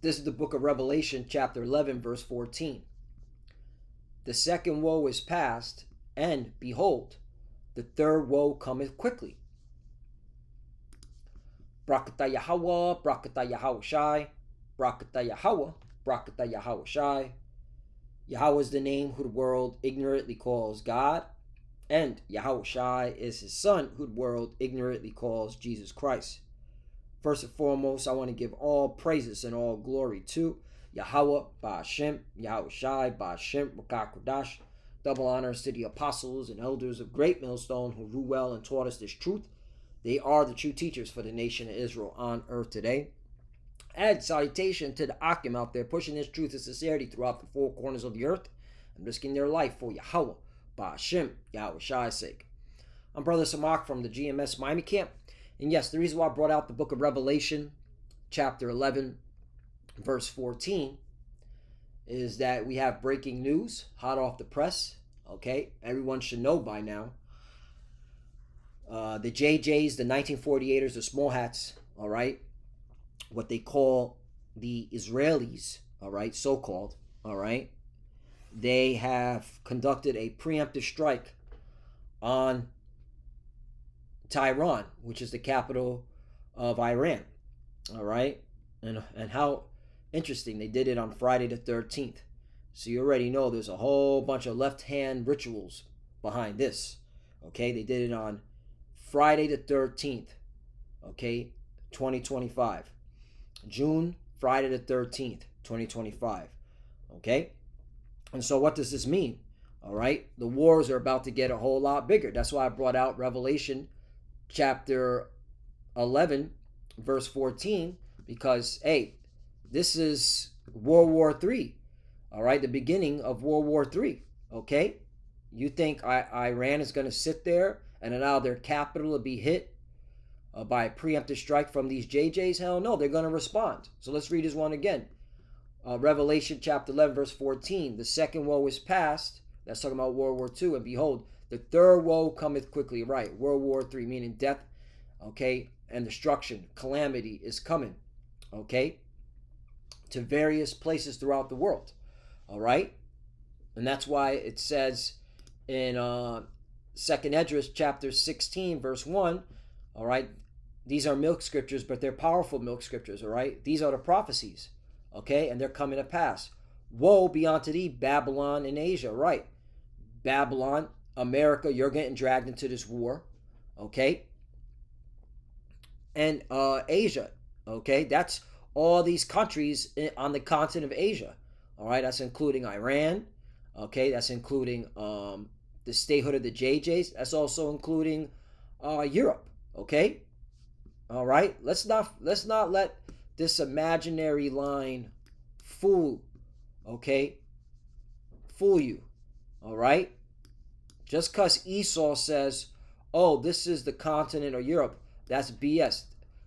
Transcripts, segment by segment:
This is the book of Revelation, chapter 11, verse 14. The second woe is past, and behold, the third woe cometh quickly. Brakata Yahweh, Brakata Yahweh Shai, Brakata Yahweh, Brakata Yahweh Shai. Yahweh is the name who the world ignorantly calls God, and Yahweh Shai is his son who the world ignorantly calls Jesus Christ. First and foremost, I want to give all praises and all glory to Yahweh, Ba'ashem, Yahweh Shai, Ba'ashem, Rakakodash. Double honors to the apostles and elders of Great Millstone who rule well and taught us this truth. They are the true teachers for the nation of Israel on earth today. Add salutation to the Akim out there pushing this truth and sincerity throughout the four corners of the earth and risking their life for Yahweh, Ba'ashem, Yahweh Shai's sake. I'm Brother Samak from the GMS Miami camp. And yes, the reason why I brought out the book of Revelation, chapter 11, verse 14, is that we have breaking news, hot off the press. Okay, everyone should know by now. The JJs, the 1948ers, the small hats, all right, what they call the Israelis, all right, so-called, all right, they have conducted a preemptive strike on Tehran, which is the capital of Iran, all right, and how interesting, they did it on Friday the 13th. So you already know there's a whole bunch of left-hand rituals behind this. Okay, they did it on Friday the 13th, okay, 2025. June, Friday the 13th, 2025. Okay? And so what does this mean? All right, the wars are about to get a whole lot bigger. That's why I brought out Revelation chapter 11, verse 14, because, hey, this is World War III. All right, the beginning of World War III. Okay? You think Iran is going to sit there and allow their capital to be hit by a preemptive strike from these JJs? Hell no, they're going to respond. So let's read this one again. Revelation chapter 11, verse 14. The second woe is past. That's talking about World War II. And behold, the third woe cometh quickly. Right, World War III, meaning death, okay, and destruction, calamity is coming, okay, to various places throughout the world. All right, and that's why it says in Second Esdras chapter 16, verse 1, all right, these are milk scriptures, but they're powerful milk scriptures, all right? These are the prophecies, okay, and they're coming to pass. Woe be unto thee, Babylon and Asia, right? Babylon, America, you're getting dragged into this war, okay? And Asia, okay? That's all these countries on the continent of Asia. All right, that's including Iran. Okay, that's including the statehood of the JJs. That's also including Europe. Okay, all right. Let's not let this imaginary line fool. Okay, fool you. All right. Just because Esau says, "Oh, this is the continent of Europe," that's BS.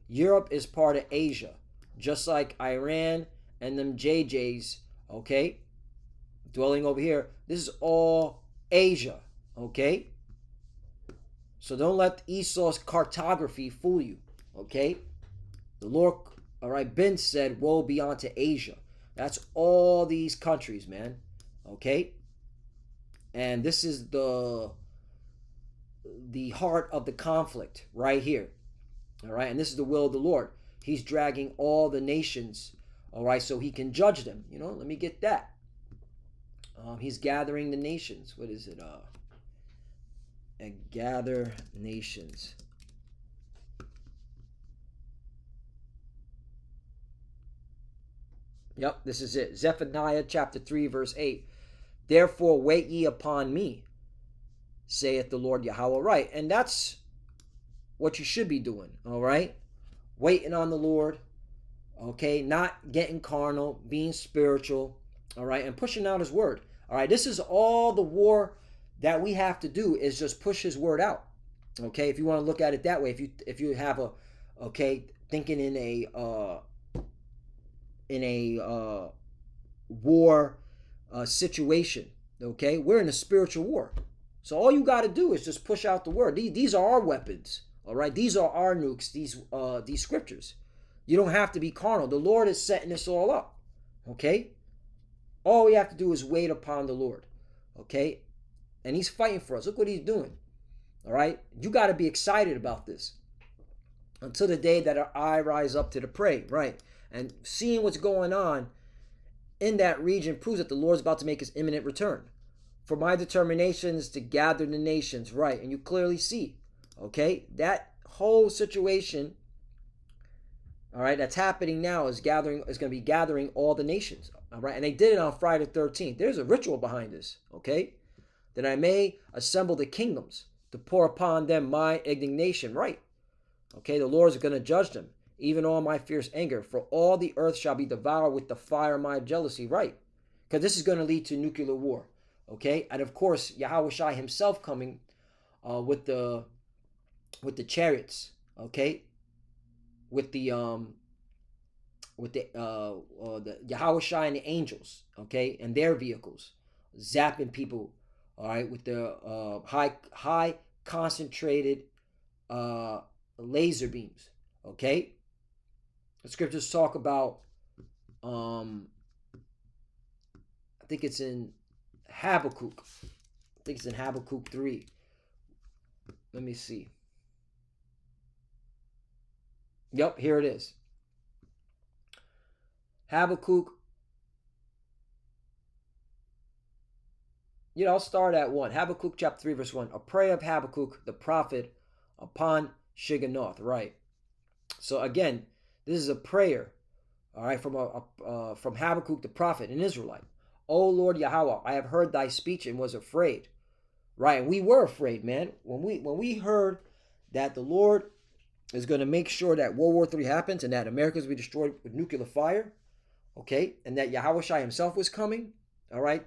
Europe is part of Asia, just like Iran and them JJs. Okay, dwelling over here, this is all Asia. Okay, so don't let Esau's cartography fool you. Okay, the Lord, all right, Ben said, woe be unto Asia. That's all these countries, man. Okay, and this is the heart of the conflict right here. All right, and this is the will of the Lord. He's dragging all the nations, all right, so he can judge them. You know, let me get that. He's gathering the nations. What is it? And gather nations. Yep, this is it. Zephaniah chapter 3, verse 8. Therefore wait ye upon me, saith the Lord Yahweh. Right, and that's what you should be doing, all right? Waiting on the Lord, okay? Not getting carnal, being spiritual, all right? And pushing out his word, all right? This is all the war that we have to do, is just push his word out, okay? If you want to look at it that way, if you have a, okay, thinking in a war situation, okay? We're in a spiritual war. So all you got to do is just push out the word. These are our weapons, all right? These are our nukes, these scriptures. You don't have to be carnal. The Lord is setting this all up. Okay? All we have to do is wait upon the Lord. Okay? And he's fighting for us. Look what he's doing. All right? You got to be excited about this. Until the day that our eye rise up to the prey. Right? And seeing what's going on in that region proves that the Lord's about to make his imminent return. For my determination is to gather the nations. Right? And you clearly see. Okay? That whole situation, all right, that's happening now is going to be gathering all the nations. All right? And they did it on Friday the 13th. There's a ritual behind this. Okay? That I may assemble the kingdoms to pour upon them my indignation. Right? Okay, the Lord is going to judge them, even all my fierce anger. For all the earth shall be devoured with the fire of my jealousy. Right? Because this is going to lead to nuclear war. Okay? And of course, Yahushua himself coming with the chariots. Okay? With the Yahushua and the angels. Okay? And their vehicles. Zapping people. All right, with the high concentrated laser beams. Okay, the scriptures talk about. I think it's in Habakkuk. I think it's in Habakkuk 3. Let me see. Yep, here it is. Habakkuk. I'll start at 1. Habakkuk chapter 3, verse 1. A prayer of Habakkuk, the prophet, upon Shiganoth. Right. So again, this is a prayer, all right, from Habakkuk, the prophet, an Israelite. O Lord Yahweh, I have heard thy speech and was afraid. Right. And we were afraid, man. When we heard that the Lord is going to make sure that World War III happens and that America is going to be destroyed with nuclear fire, okay, and that Yahushua himself was coming, all right,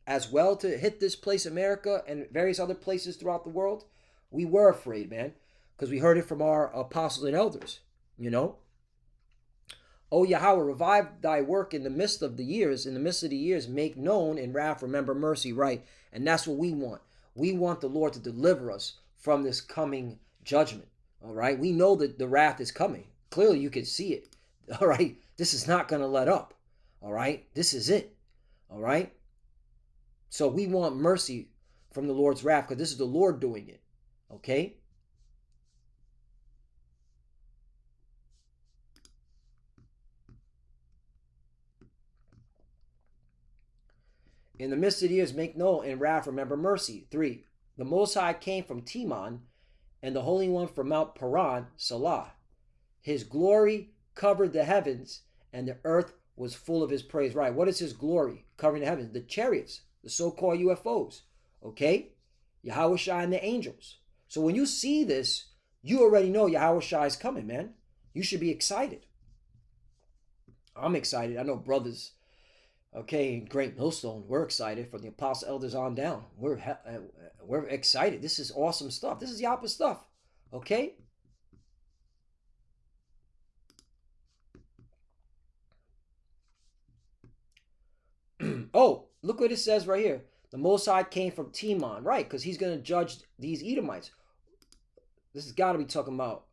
as well to hit this place, America, and various other places throughout the world, we were afraid, man, because we heard it from our apostles and elders, O Yahweh, revive thy work in the midst of the years. In the midst of the years, make known in wrath, remember mercy, right? And that's what we want. We want the Lord to deliver us from this coming judgment, all right? We know that the wrath is coming. Clearly, you can see it, all right? This is not going to let up, all right? This is it, all right? So we want mercy from the Lord's wrath because this is the Lord doing it. Okay? In the midst of the years, make known in wrath, remember mercy. 3. The Most High came from Teman, and the Holy One from Mount Paran, Salah. His glory covered the heavens, and the earth was full of his praise. Right. What is his glory covering the heavens? The chariots. The so-called UFOs, okay? Yahushua and the angels. So when you see this, you already know Yahushua is coming, man. You should be excited. I'm excited. I know brothers, okay, in Great Millstone, we're excited from the apostle elders on down. We're excited. This is awesome stuff. This is Yahweh stuff, okay? Oh, look what it says right here. The Most High came from Teman, right? Because he's going to judge these Edomites. This has got to be talking about,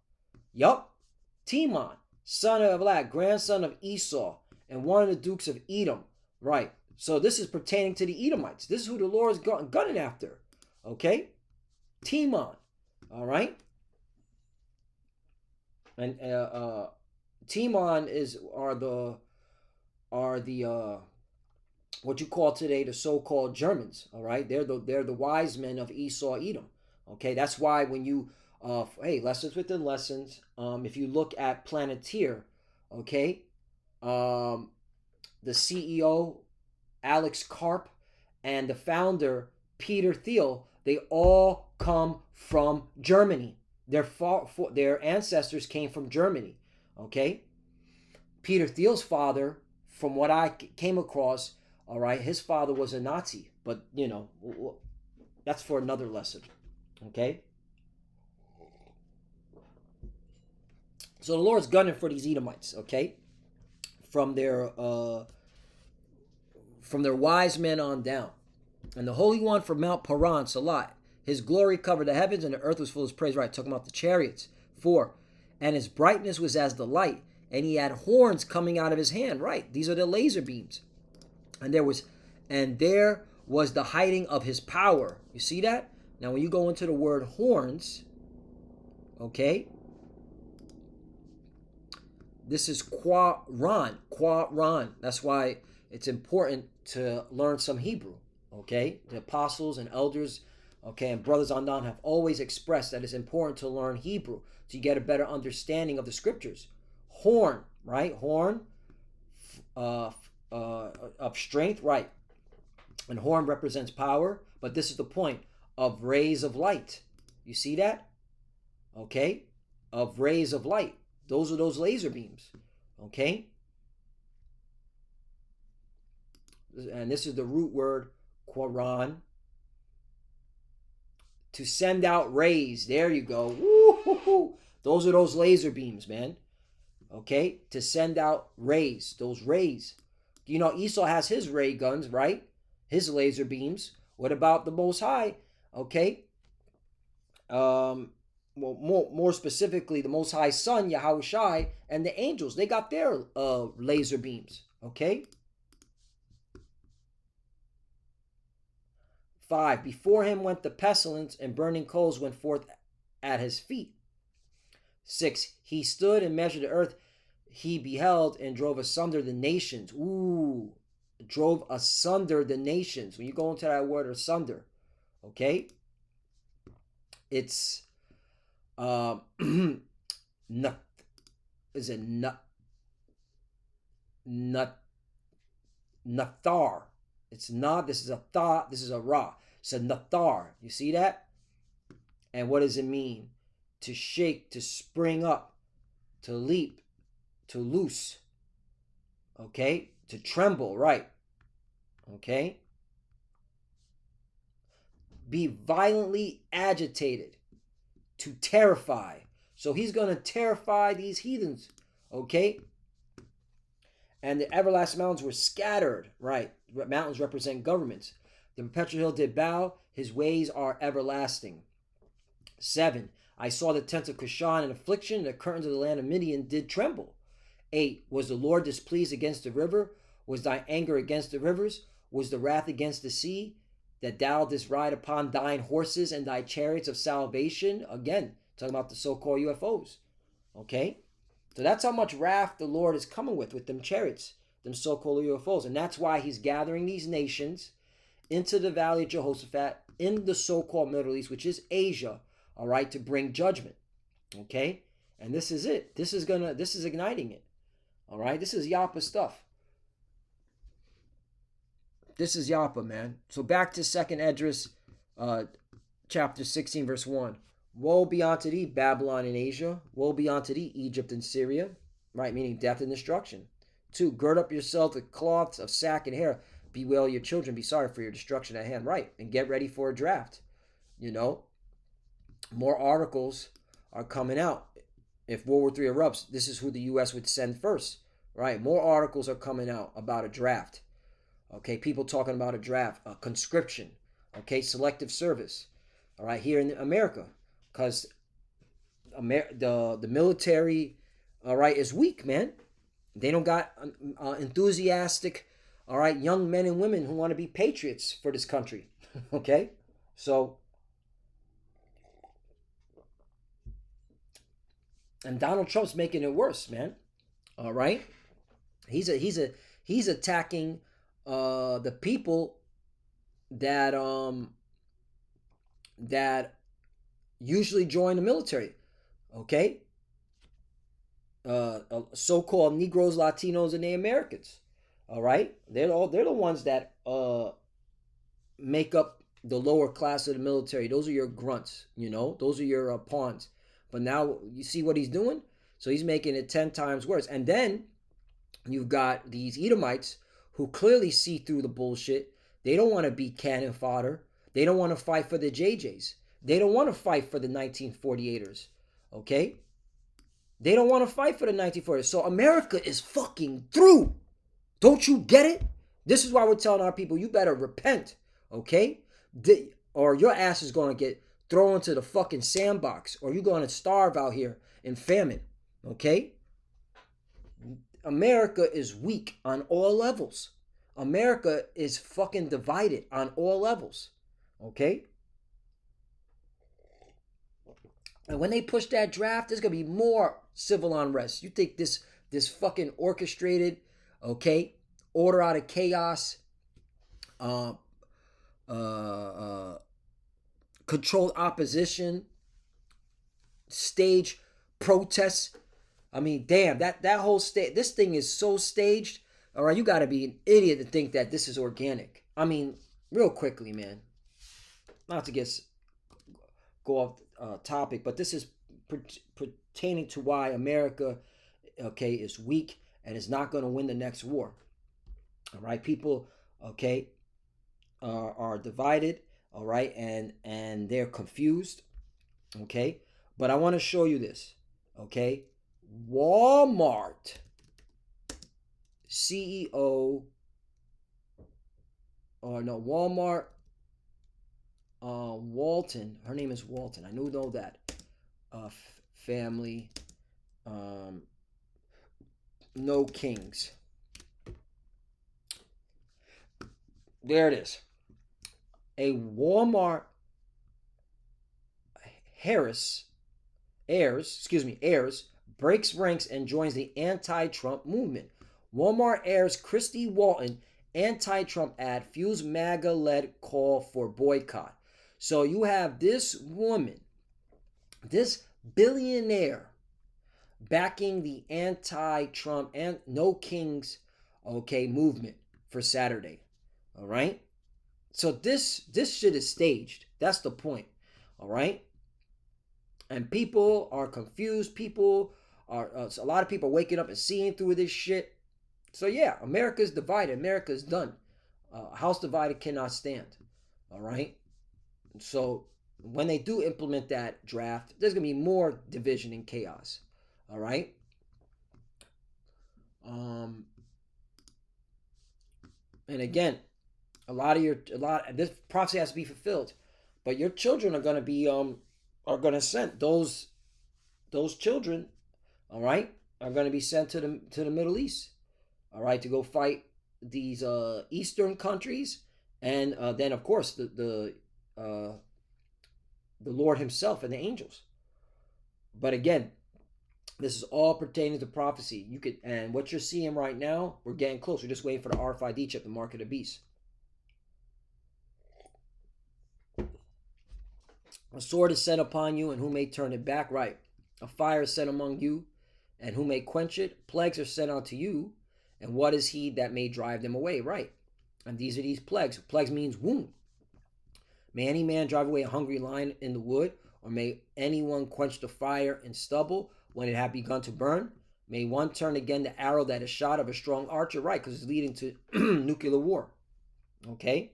Teman, son of Elad, grandson of Esau, and one of the dukes of Edom, right? So this is pertaining to the Edomites. This is who the Lord is gunning after, okay? Teman, all right? And Teman are the what you call today the so-called Germans, all right? They're the wise men of Esau, Edom, okay? That's why when you, lessons within lessons, if you look at Planeteer, okay, the CEO, Alex Karp, and the founder, Peter Thiel, they all come from Germany. Their ancestors came from Germany, okay? Peter Thiel's father, from what I came across, all right, his father was a Nazi, but, that's for another lesson, okay? So the Lord's gunning for these Edomites, okay? From their wise men on down. And the Holy One from Mount Paran, Salat, his glory covered the heavens and the earth was full of his praise. Right, talking about the chariots. 4. and his brightness was as the light, and he had horns coming out of his hand. Right, these are the laser beams. And there was the hiding of his power. You see that? Now when you go into the word horns, okay, this is Quran. That's why it's important to learn some Hebrew. Okay, the apostles and elders, okay, and brothers on down have always expressed that it's important to learn Hebrew so you get a better understanding of the scriptures. Horn, right? Horn of strength, right? And horn represents power, but this is the point of rays of light. You see that? Okay, of rays of light. Those are those laser beams. Okay, and this is the root word Quran. To send out rays. There you go. Woo-hoo-hoo. Those are those laser beams, man. Okay, to send out rays. Those rays. You know, Esau has his ray guns, right? His laser beams. What about the Most High? Okay. Well, more specifically, the Most High Son, Yahushai, and the angels. They got their laser beams. Okay. 5. Before him went the pestilence, and burning coals went forth at his feet. 6. He stood and measured the earth. He beheld and drove asunder the nations. Ooh, drove asunder the nations. When you go into that word asunder, okay, it's nut. Is it nut? Nathar. It's not. This is a thought. This is a ra. It's a nathar. You see that? And what does it mean? To shake, to spring up, to leap, to loose. Okay? To tremble, right? Okay? Be violently agitated, to terrify. So he's going to terrify these heathens. Okay? And the everlasting mountains were scattered, right? Mountains represent governments. The perpetual hill did bow. His ways are everlasting. 7. I saw the tents of Cushan in affliction. The curtains of the land of Midian did tremble. 8. Was the Lord displeased against the river? Was thy anger against the rivers? Was the wrath against the sea? That thou didst ride upon thine horses and thy chariots of salvation? Again, talking about the so-called UFOs. Okay? So that's how much wrath the Lord is coming with them chariots, them so-called UFOs. And that's why he's gathering these nations into the valley of Jehoshaphat in the so-called Middle East, which is Asia, all right, to bring judgment. Okay? And this is it. This is igniting it. All right? This is Yapa stuff. This is Yapa, man. So back to 2nd Esdras, chapter 16, verse 1. Woe be unto thee, Babylon and Asia. Woe be unto thee, Egypt and Syria. Right, meaning death and destruction. 2. Gird up yourself with cloths of sack and hair. Bewail your children. Be sorry for your destruction at hand. Right, and get ready for a draft. You know, more articles are coming out. If World War III erupts, this is who the U.S. would send first. Right, more articles are coming out about a draft. Okay, people talking about a draft, a conscription. Okay, selective service. All right, here in America. Because the military, all right, is weak, man. They don't got enthusiastic, all right, young men and women who want to be patriots for this country. Okay? So, and Donald Trump's making it worse, man. All right? He's attacking the people that usually join the military, okay? So-called Negroes, Latinos, and the Americans. All right, they're the ones that make up the lower class of the military. Those are your grunts, you know. Those are your pawns. But now you see what he's doing. So he's making it 10 times worse. And then you've got these Edomites who clearly see through the bullshit. They don't want to be cannon fodder. They don't want to fight for the JJs. They don't want to fight for the 1948ers, okay? They don't want to fight for the 1940s. So America is fucking through. Don't you get it? This is why we're telling our people, you better repent, okay? Or your ass is going to get thrown into the fucking sandbox, or you're going to starve out here in famine, Okay? America is weak on all levels. America is fucking divided on all levels. Okay? And when they push that draft, there's gonna be more civil unrest. You think this fucking orchestrated, okay, order out of chaos, uh, uh, uh, controlled opposition, stage protests. I mean, damn, that whole this thing is so staged. All right, you got to be an idiot to think that this is organic. I mean, real quickly, man. Not to go off topic, but this is pertaining to why America, okay, is weak and is not going to win the next war. All right, people, okay, are divided. All right, and they're confused. Okay, but I want to show you this. Okay, Walmart CEO, or no, Walmart, Walton. Her name is Walton. I know that. Family, no kings. There it is. A Walmart heirs breaks ranks and joins the anti-Trump movement. Walmart heirs Christy Walton anti-Trump ad fuels MAGA-led call for boycott. So you have this woman, this billionaire, backing the anti-Trump and no kings, okay, movement for Saturday. All right. So this shit is staged. That's the point. All right. And people are confused. People are a lot of people are waking up and seeing through this shit. So yeah, America's divided. America's done. House divided cannot stand. All right. So when they do implement that draft, there's gonna be more division and chaos. All right. And again, this prophecy has to be fulfilled, but your children are gonna send those children, all right, are gonna be sent to the Middle East, all right, to go fight these Eastern countries, and then of course the Lord Himself and the angels. But again, this is all pertaining to prophecy. And what you're seeing right now, we're getting close. We're just waiting for the RFID chip, the mark of the beast. A sword is set upon you, and who may turn it back? Right. A fire is set among you, and who may quench it? Plagues are sent unto you, and what is he that may drive them away? Right. And these are these plagues. Plagues means wound. May any man drive away a hungry lion in the wood, or may anyone quench the fire in stubble when it had begun to burn? May one turn again the arrow that is shot of a strong archer? Right, because it's leading to nuclear war. Okay?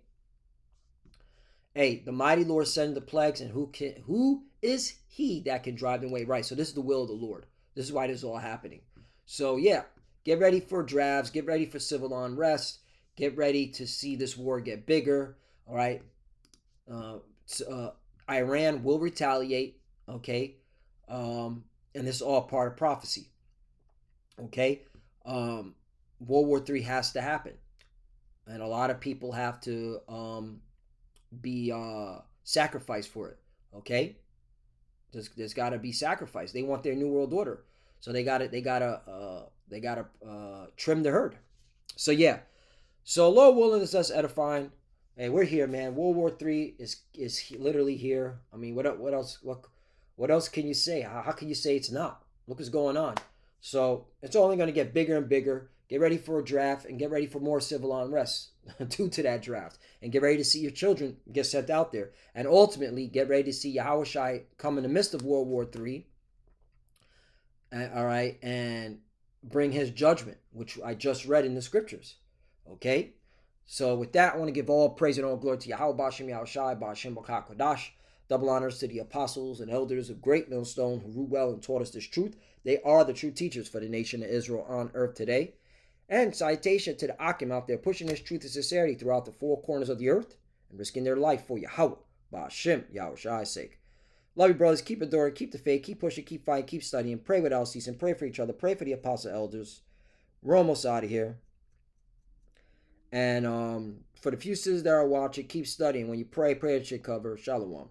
Hey, the mighty Lord sending the plagues, and who is he that can drive them away? Right, so this is the will of the Lord. This is why this is all happening. So yeah, get ready for drafts, get ready for civil unrest, get ready to see this war get bigger. All right. Iran will retaliate, okay? And this is all part of prophecy, okay? World War III has to happen. And a lot of people have to be sacrificed for it, okay? There's got to be sacrifice. They want their new world order, so they gotta trim the herd. So yeah, so Lord willing, is us edifying. Hey, we're here, man. World War III is literally here. I mean, what else can you say? How can you say it's not? Look what's going on. So it's only going to get bigger and bigger. Get ready for a draft and get ready for more civil unrest due to that draft. And get ready to see your children get sent out there. And ultimately, get ready to see Yahushua come in the midst of World War III. All right, and bring his judgment, which I just read in the scriptures. Okay? So with that, I want to give all praise and all glory to Yahweh, Bashem, Yahushai, Bashem, Kodash. Double honors to the apostles and elders of Great Millstone who ruled well and taught us this truth. They are the true teachers for the nation of Israel on earth today. And citation to the Akim out there pushing this truth and sincerity throughout the four corners of the earth and risking their life for Yahweh, Bashem, Yahushai's sake. Love you, brothers. Keep adoring, keep the faith, keep pushing, keep fighting, keep studying. Pray without ceasing. Pray for each other. Pray for the apostle elders. We're almost out of here. And for the few sisters that are watching, keep studying. When you pray, pray that shit cover. Shalom.